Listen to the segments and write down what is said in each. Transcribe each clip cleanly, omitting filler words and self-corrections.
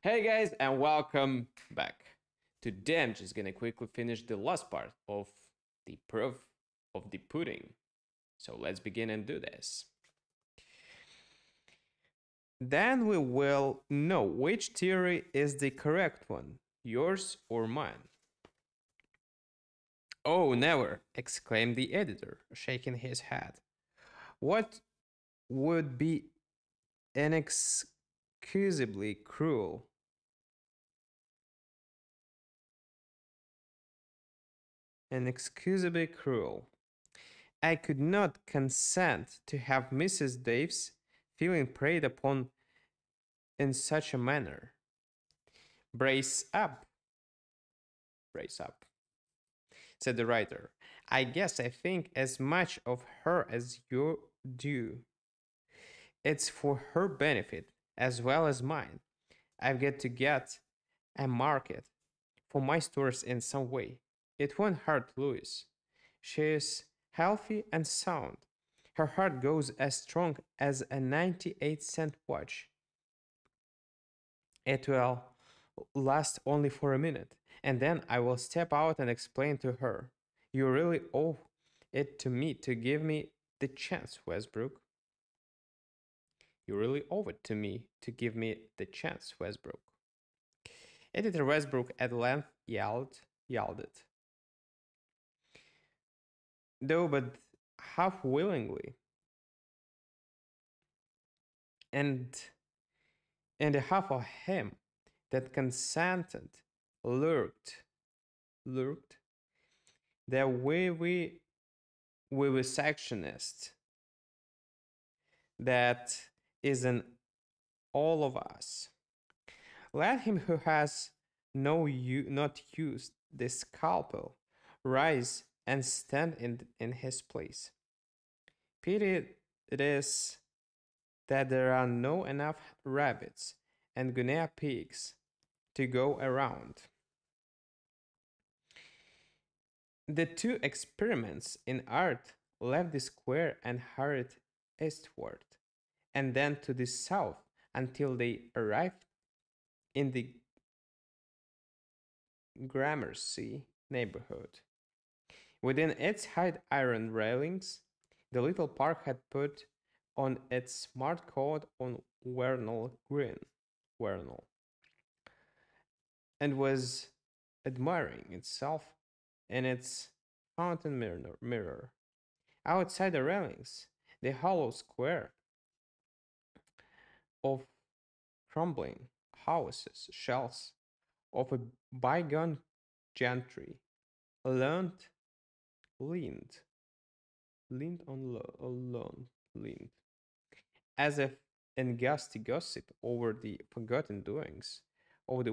Hey guys, and welcome back. Today I'm just gonna quickly finish the last part of the proof of the pudding. So let's begin and do this. Then we will know which theory is the correct one, yours or mine. Oh, never, exclaimed the editor, shaking his head. What would be inexcusably cruel? Inexcusably cruel. I could not consent to have Mrs. Daves feeling preyed upon in such a manner. Brace up, brace up, said the writer. I guess I think as much of her as you do. It's for her benefit as well as mine. I've got to get a market for my stores in some way. It won't hurt Louis. She is healthy and sound. Her heart goes as strong as a 98-cent watch. It will last only for a minute, and then I will step out and explain to her. You really owe it to me to give me the chance, Westbrook. You really owe it to me to give me the chance, Westbrook. Editor Westbrook at length yelled it, though but half willingly, and and half of him that consented lurked the vivisectionist that is in all of us. Let him who has not used the scalpel rise and stand in his place. Pity it is that there are no enough rabbits and guinea pigs to go around. The two experiments in art left the square and hurried eastward, and then to the south until they arrived in the Gramercy neighborhood. Within its high iron railings, the little park had put on its smart coat on Vernal Green, Vernal, and was admiring itself in its fountain mirror. Outside the railings, the hollow square of crumbling houses, shells of a bygone gentry, leaned, leaned, leaned on leaned, as if in gusty gossip over the forgotten doings of the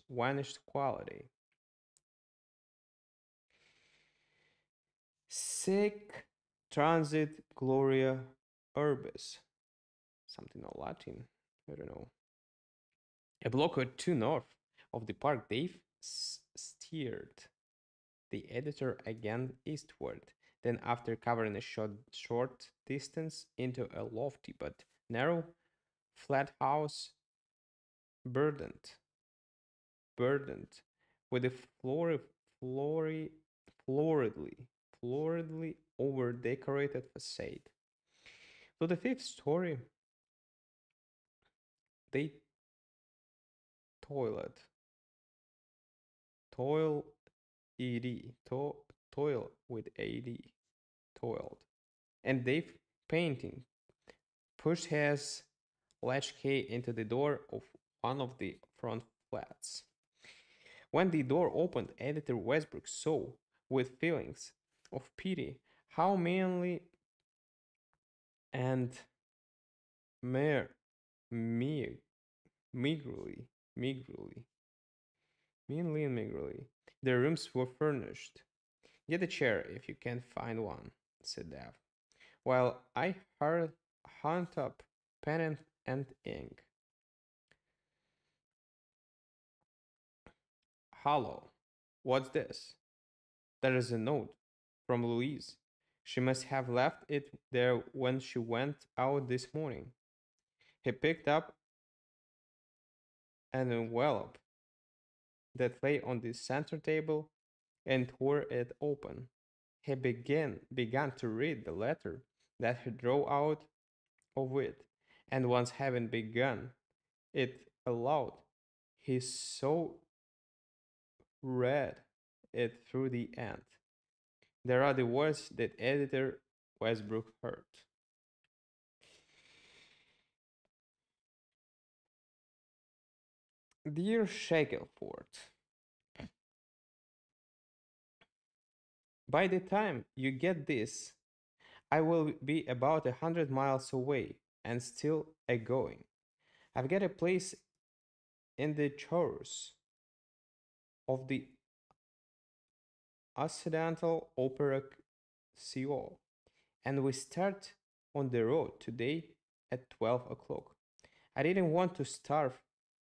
vanished quality. Sic transit gloria urbis, something in Latin, I don't know. A block or two north of the park, Dave steered the editor again eastward, then after covering a short distance into a lofty but narrow flat house burdened with a floridly over decorated facade. To the fifth story, they toiled, toil ed, toil with ad, toiled, and Dave painting pushed his latchkey into the door of one of the front flats. When the door opened, editor Westbrook saw, with feelings of pity, how meanly and mere, me, meagerly, meagerly, meanly and meagerly, the rooms were furnished. Get a chair if you can find one, said Dav, while I hunt up pen and ink. Hello, what's this? There is a note from Louise. She must have left it there when she went out this morning. He picked up an envelope that lay on the center table and tore it open. He began to read the letter that he drew out of it, and once having begun it aloud, he so read it through the end. There are the words that editor Westbrook heard. Dear Shackelford, by the time you get this, I will be about 100 miles away and still a going. I've got a place in the chorus of the Occidental Opera Seoul, and we start on the road today at 12 o'clock. I didn't want to starve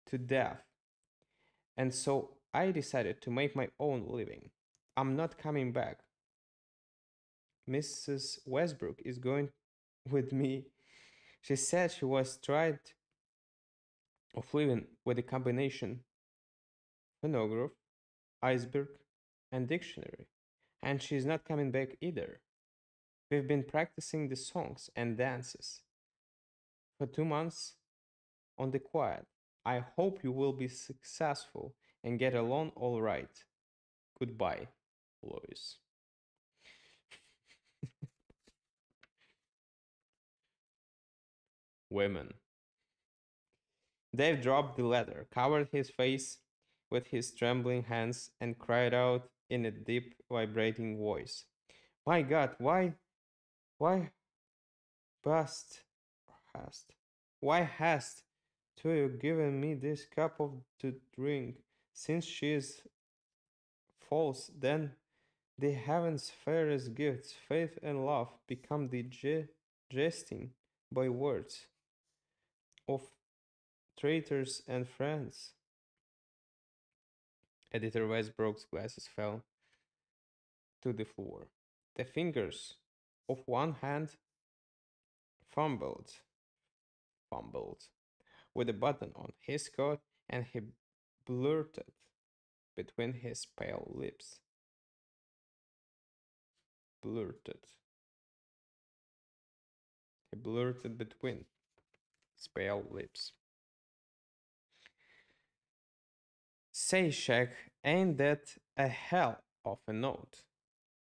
to death, and so I decided to make my own living. I'm not coming back. Mrs. Westbrook is going with me. She said she was tired of living with a combination phonograph, iceberg, and dictionary, and she's not coming back either. We've been practicing the songs and dances for 2 months on the quiet. I hope you will be successful and get along all right. Goodbye, Lois. Women. Dave dropped the letter, covered his face with his trembling hands, and cried out in a deep, vibrating voice. My God, why hast, hast, why hast you given me this cup of to drink? Since she is false, then the heavens' fairest gifts, faith and love, become the jesting by words of traitors and friends. Editor Westbrook's glasses fell to the floor. The fingers of one hand fumbled, fumbled with a button on his coat, and he blurted between his pale lips. Blurted. He blurted between his pale lips. Say, Shaq, ain't that a hell of a note?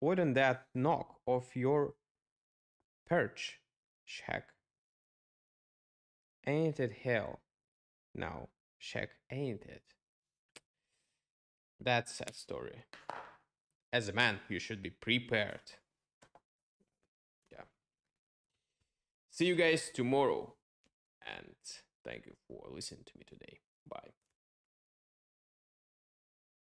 Wouldn't that knock off your perch, Shaq? Ain't it hell? Now, Shaq, ain't it? That's a sad story. As a man, you should be prepared. Yeah. See you guys tomorrow. And thank you for listening to me today. Bye.